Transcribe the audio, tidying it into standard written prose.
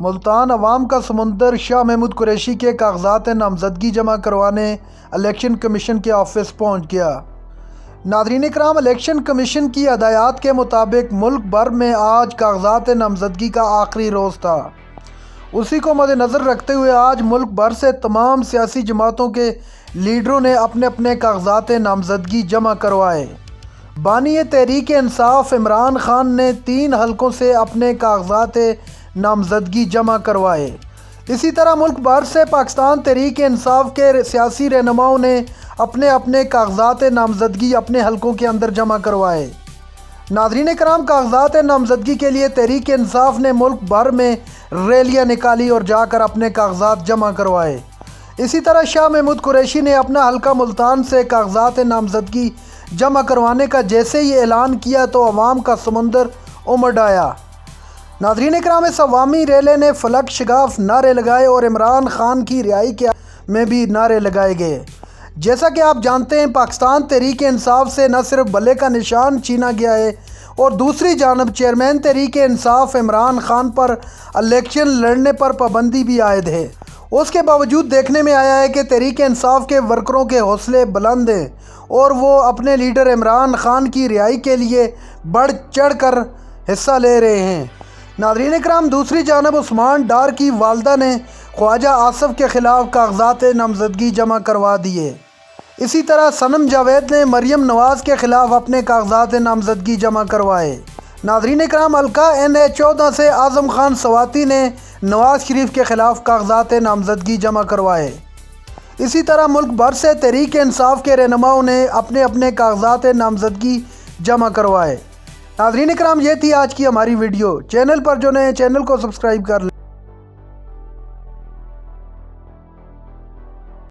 ملتان عوام کا سمندر شاہ محمود قریشی کے کاغذات نامزدگی جمع کروانے الیکشن کمیشن کے آفس پہنچ گیا۔ ناظرین کرام، الیکشن کمیشن کی ہدایات کے مطابق ملک بھر میں آج کاغذات نامزدگی کا آخری روز تھا۔ اسی کو مد نظر رکھتے ہوئے آج ملک بھر سے تمام سیاسی جماعتوں کے لیڈروں نے اپنے اپنے کاغذات نامزدگی جمع کروائے۔ بانی تحریک انصاف عمران خان نے 3 حلقوں سے اپنے کاغذات نامزدگی جمع کروائے۔ اسی طرح ملک بھر سے پاکستان تحریک انصاف کے سیاسی رہنماؤں نے اپنے اپنے کاغذات نامزدگی اپنے حلقوں کے اندر جمع کروائے۔ ناظرین کرام، کاغذات نامزدگی کے لیے تحریک انصاف نے ملک بھر میں ریلیاں نکالی اور جا کر اپنے کاغذات جمع کروائے۔ اسی طرح شاہ محمود قریشی نے اپنا حلقہ ملتان سے کاغذات نامزدگی جمع کروانے کا جیسے ہی اعلان کیا تو عوام کا سمندر امڈ آیا۔ ناظرین کرام، اس عوامی ریلے نے فلک شگاف نعرے لگائے اور عمران خان کی رہائی کے میں بھی نعرے لگائے گئے۔ جیسا کہ آپ جانتے ہیں، پاکستان تحریک انصاف سے نہ صرف بلے کا نشان چھینا گیا ہے اور دوسری جانب چیئرمین تحریک انصاف عمران خان پر الیکشن لڑنے پر پابندی بھی عائد ہے۔ اس کے باوجود دیکھنے میں آیا ہے کہ تحریک انصاف کے ورکروں کے حوصلے بلند ہیں اور وہ اپنے لیڈر عمران خان کی رہائی کے لیے بڑھ چڑھ کر حصہ لے رہے ہیں۔ ناظرین کرام، دوسری جانب عثمان ڈار کی والدہ نے خواجہ آصف کے خلاف کاغذات نامزدگی جمع کروا دیے۔ اسی طرح صنم جاوید نے مریم نواز کے خلاف اپنے کاغذات نامزدگی جمع کروائے۔ ناظرین کرام، حلقہ NH14 سے اعظم خان سواتی نے نواز شریف کے خلاف کاغذات نامزدگی جمع کروائے۔ اسی طرح ملک بھر سے تحریک انصاف کے رہنماؤں نے اپنے اپنے کاغذات نامزدگی جمع کروائے۔ ناظرین کرام، یہ تھی آج کی ہماری ویڈیو۔ چینل پر جو نئے ہیں چینل کو سبسکرائب کر لیں۔